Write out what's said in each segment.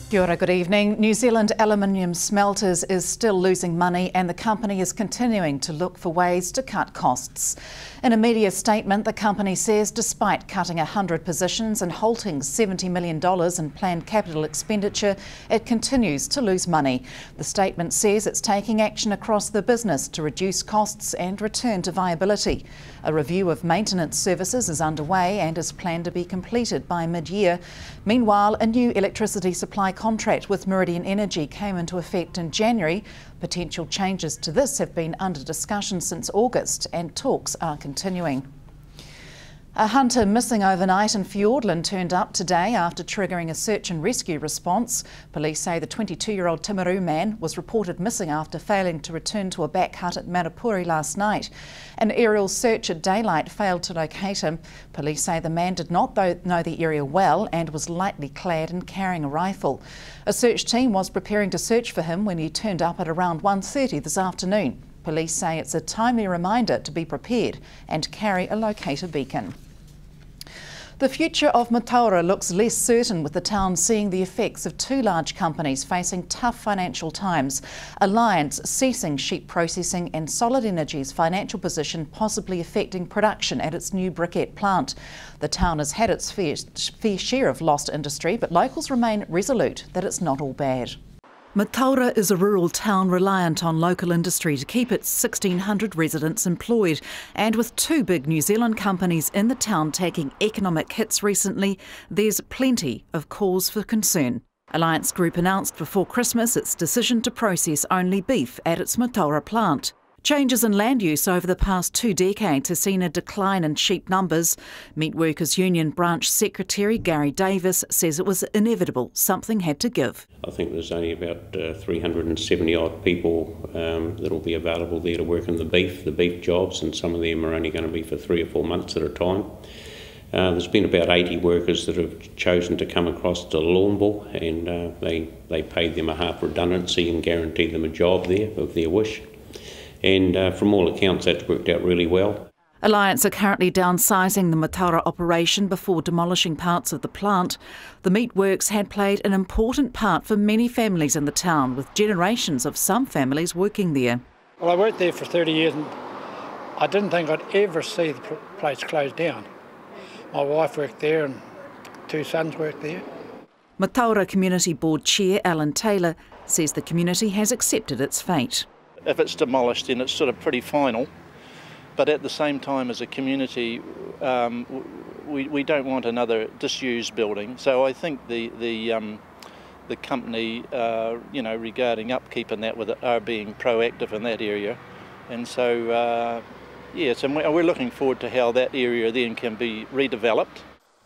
Kia ora, good evening. New Zealand Aluminium Smelters is still losing money and the company is continuing to look for ways to cut costs. In a media statement, the company says despite cutting 100 positions and halting $70 million in planned capital expenditure, it continues to lose money. The statement says it's taking action across the business to reduce costs and return to viability. A review of maintenance services is underway and is planned to be completed by mid-year. Meanwhile, a new electricity supply contract with Meridian Energy came into effect in January. Potential changes to this have been under discussion since August and talks are continuing. A hunter missing overnight in Fiordland turned up today after triggering a search and rescue response. Police say the 22-year-old Timaru man was reported missing after failing to return to a back hut at Manapuri last night. An aerial search at daylight failed to locate him. Police say the man did not know the area well and was lightly clad and carrying a rifle. A search team was preparing to search for him when he turned up at around 1:30 this afternoon. Police say it's a timely reminder to be prepared and carry a locator beacon. The future of Mataura looks less certain, with the town seeing the effects of two large companies facing tough financial times. Alliance ceasing sheep processing and Solid Energy's financial position possibly affecting production at its new briquette plant. The town has had its fair share of lost industry, but locals remain resolute that it's not all bad. Mataura is a rural town reliant on local industry to keep its 1,600 residents employed, and with two big New Zealand companies in the town taking economic hits recently, there's plenty of cause for concern. Alliance Group announced before Christmas its decision to process only beef at its Mataura plant. Changes in land use over the past 2 decades has seen a decline in sheep numbers. Meat Workers Union Branch Secretary Gary Davis says it was inevitable, something had to give. I think there's only about 370 odd people that will be available there to work in the beef jobs, and some of them are only going to be for 3 or 4 months at a time. There's been about 80 workers that have chosen to come across to Lawnville, and they paid them a half redundancy and guaranteed them a job there of their wish. And from all accounts, that's worked out really well. Alliance are currently downsizing the Mataura operation before demolishing parts of the plant. The meatworks had played an important part for many families in the town, with generations of some families working there. Well, I worked there for 30 years and I didn't think I'd ever see the place closed down. My wife worked there and 2 sons worked there. Mataura Community Board Chair Alan Taylor says the community has accepted its fate. If it's demolished, then it's sort of pretty final. But at the same time, as a community, we don't want another disused building. So I think the company, regarding upkeep and that, are being proactive in that area. And so, yes, and we're looking forward to how that area then can be redeveloped.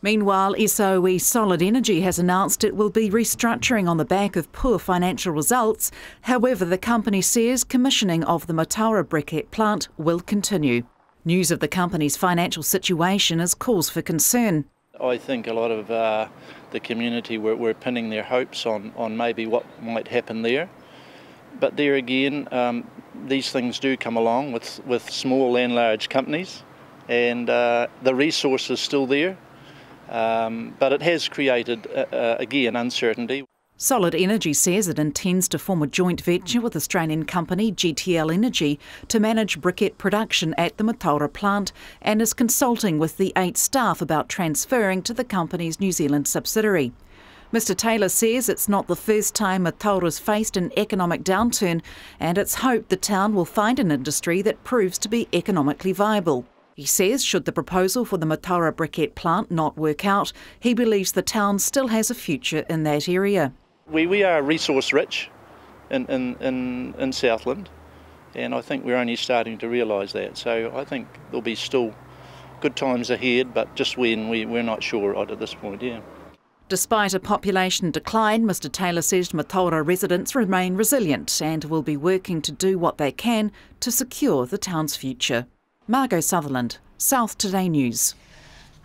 Meanwhile, SOE Solid Energy has announced it will be restructuring on the back of poor financial results. However, the company says commissioning of the Mataura briquette plant will continue. News of the company's financial situation is cause for concern. I think a lot of the community were pinning their hopes on maybe what might happen there. But there again, these things do come along with small and large companies, and the resource is still there. But it has created, again, uncertainty. Solid Energy says it intends to form a joint venture with Australian company GTL Energy to manage briquette production at the Mataura plant, and is consulting with the 8 staff about transferring to the company's New Zealand subsidiary. Mr Taylor says it's not the first time Mataura's faced an economic downturn, and it's hoped the town will find an industry that proves to be economically viable. He says should the proposal for the Mataura briquette plant not work out, he believes the town still has a future in that area. We are resource rich in Southland, and I think we're only starting to realise that. So I think there'll be still good times ahead, but just when, we're not sure at this point, yeah. Despite a population decline, Mr Taylor says Mataura residents remain resilient and will be working to do what they can to secure the town's future. Margot Southland, South Today News.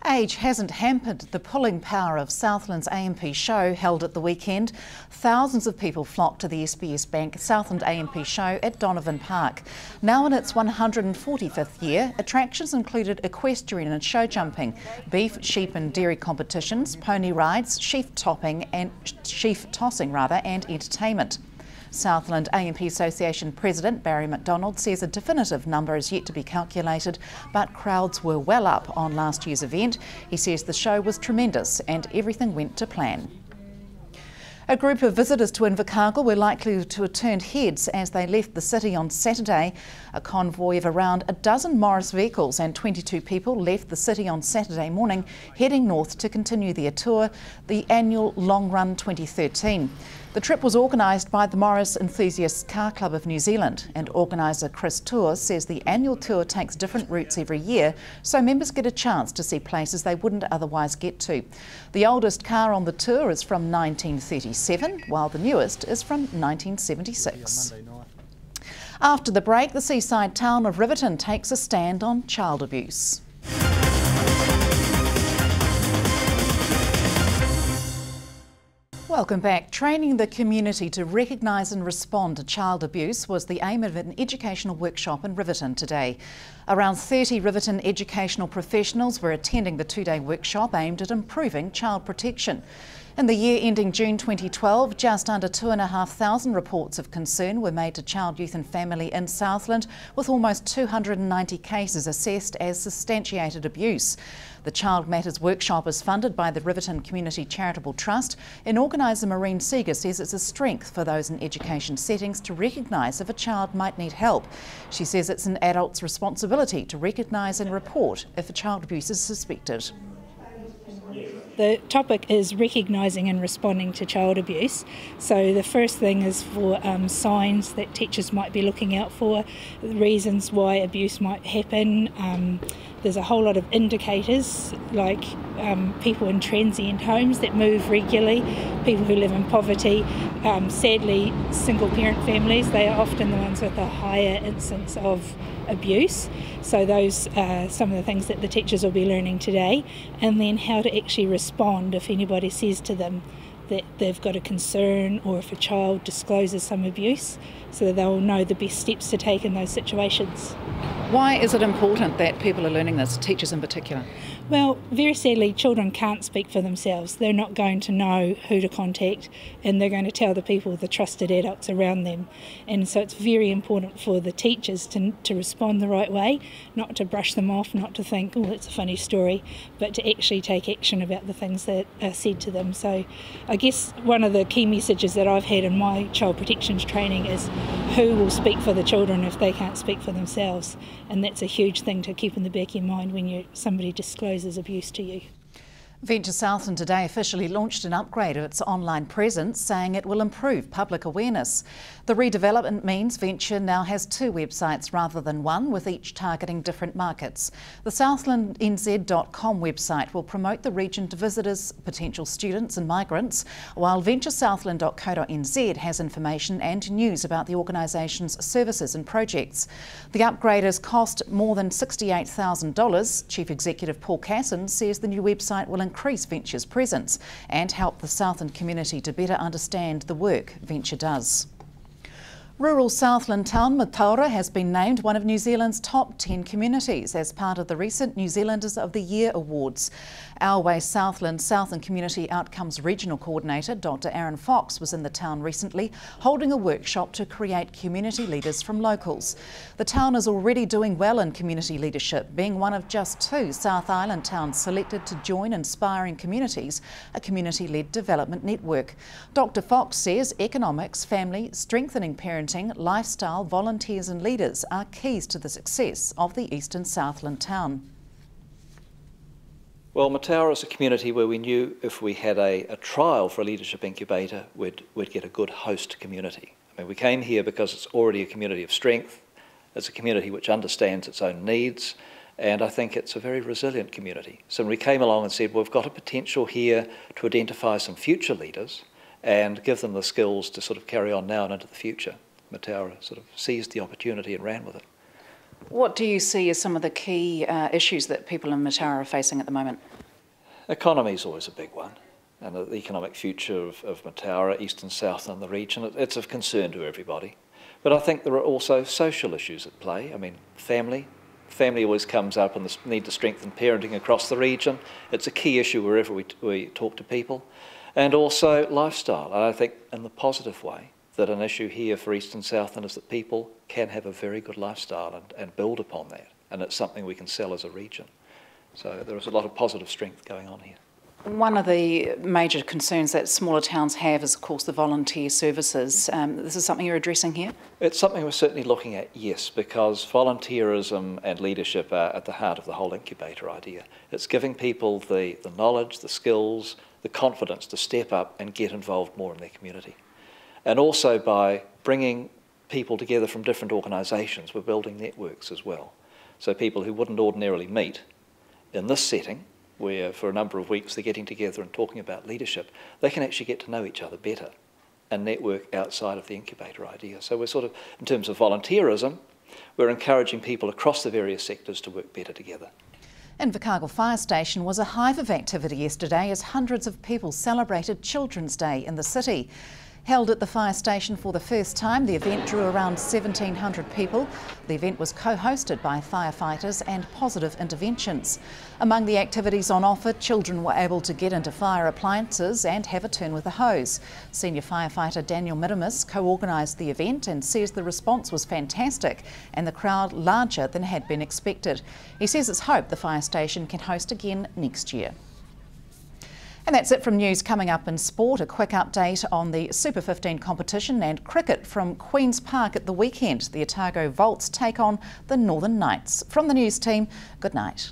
Age hasn't hampered the pulling power of Southland's AMP show held at the weekend. Thousands of people flocked to the SBS Bank Southland AMP show at Donovan Park. Now in its 145th year, attractions included equestrian and show jumping, beef, sheep and dairy competitions, pony rides, sheaf tossing and entertainment. Southland AMP Association President Barry McDonald says a definitive number is yet to be calculated, but crowds were well up on last year's event. He says the show was tremendous and everything went to plan. A group of visitors to Invercargill were likely to have turned heads as they left the city on Saturday. A convoy of around a dozen Morris vehicles and 22 people left the city on Saturday morning, heading north to continue their tour, the annual Long Run 2013. The trip was organised by the Morris Enthusiast Car Club of New Zealand, and organiser Chris Tour says the annual tour takes different routes every year, so members get a chance to see places they wouldn't otherwise get to. The oldest car on the tour is from 1937, while the newest is from 1976. After the break, the seaside town of Riverton takes a stand on child abuse. Welcome back. Training the community to recognise and respond to child abuse was the aim of an educational workshop in Riverton today. Around 30 Riverton educational professionals were attending the two-day workshop aimed at improving child protection. In the year ending June 2012, just under 2,500 reports of concern were made to Child, Youth and Family in Southland, with almost 290 cases assessed as substantiated abuse. The Child Matters workshop is funded by the Riverton Community Charitable Trust, and organiser Maureen Seeger says it's a strength for those in education settings to recognise if a child might need help. She says it's an adult's responsibility to recognise and report if a child abuse is suspected. The topic is recognising and responding to child abuse. So the first thing is for signs that teachers might be looking out for, reasons why abuse might happen. There's a whole lot of indicators like people in transient homes that move regularly, people who live in poverty. Sadly, single parent families, they are often the ones with a higher incidence of abuse. So those are some of the things that the teachers will be learning today, and then how to actually respond if anybody says to them that they've got a concern or if a child discloses some abuse, so that they'll know the best steps to take in those situations. Why is it important that people are learning this, teachers in particular? Well, very sadly, children can't speak for themselves. They're not going to know who to contact, and they're going to tell the people, the trusted adults around them. And so it's very important for the teachers to respond the right way, not to brush them off, not to think, oh, that's a funny story, but to actually take action about the things that are said to them. So I guess one of the key messages that I've had in my child protections training is who will speak for the children if they can't speak for themselves. And that's a huge thing to keep in the back of your mind when somebody discloses abuse to you. Venture Southland today officially launched an upgrade of its online presence, saying it will improve public awareness. The redevelopment means Venture now has 2 websites rather than 1, with each targeting different markets. The southlandnz.com website will promote the region to visitors, potential students and migrants, while venturesouthland.co.nz has information and news about the organisation's services and projects. The upgrade has cost more than $68,000. Chief Executive Paul Casson says the new website will increase Venture's presence and help the Southland community to better understand the work Venture does. Rural Southland town Mataura has been named one of New Zealand's top 10 communities as part of the recent New Zealanders of the Year awards. Our Way Southland Community Outcomes Regional Coordinator Dr Aaron Fox was in the town recently, holding a workshop to create community leaders from locals. The town is already doing well in community leadership, being one of just 2 South Island towns selected to join Inspiring Communities, a community-led development network. Dr Fox says economics, family, strengthening parenting, lifestyle, volunteers and leaders are keys to the success of the Eastern Southland town. Well, Mataura is a community where we knew if we had a trial for a leadership incubator, we'd get a good host community. I mean, we came here because it's already a community of strength, it's a community which understands its own needs, and I think it's a very resilient community. So when we came along and said, well, we've got a potential here to identify some future leaders and give them the skills to sort of carry on now and into the future, Mataura sort of seized the opportunity and ran with it. What do you see as some of the key issues that people in Mataura are facing at the moment? Economy is always a big one, and the economic future of Mataura, East and South and the region, it's of concern to everybody. But I think there are also social issues at play. I mean, family always comes up, and the need to strengthen parenting across the region. It's a key issue wherever we talk to people. And also lifestyle. And I think in the positive way that an issue here for East and Southland is that people can have a very good lifestyle and build upon that. And it's something we can sell as a region. So there is a lot of positive strength going on here. One of the major concerns that smaller towns have is, of course, the volunteer services. This is something you're addressing here? It's something we're certainly looking at, yes, because volunteerism and leadership are at the heart of the whole incubator idea. It's giving people the knowledge, the skills, the confidence to step up and get involved more in their community. And also by bringing people together from different organisations, we're building networks as well. So people who wouldn't ordinarily meet in this setting, where for a number of weeks they're getting together and talking about leadership, they can actually get to know each other better and network outside of the incubator idea. So we're sort of, in terms of volunteerism, we're encouraging people across the various sectors to work better together. Invercargill Fire Station was a hive of activity yesterday as hundreds of people celebrated Children's Day in the city. Held at the fire station for the first time, the event drew around 1,700 people. The event was co-hosted by firefighters and Positive Interventions. Among the activities on offer, children were able to get into fire appliances and have a turn with a hose. Senior firefighter Daniel Minimus co-organised the event and says the response was fantastic and the crowd larger than had been expected. He says it's hoped the fire station can host again next year. And that's it from news. Coming up in sport, a quick update on the Super 15 competition and cricket from Queen's Park at the weekend. The Otago Volts take on the Northern Knights. From the news team, good night.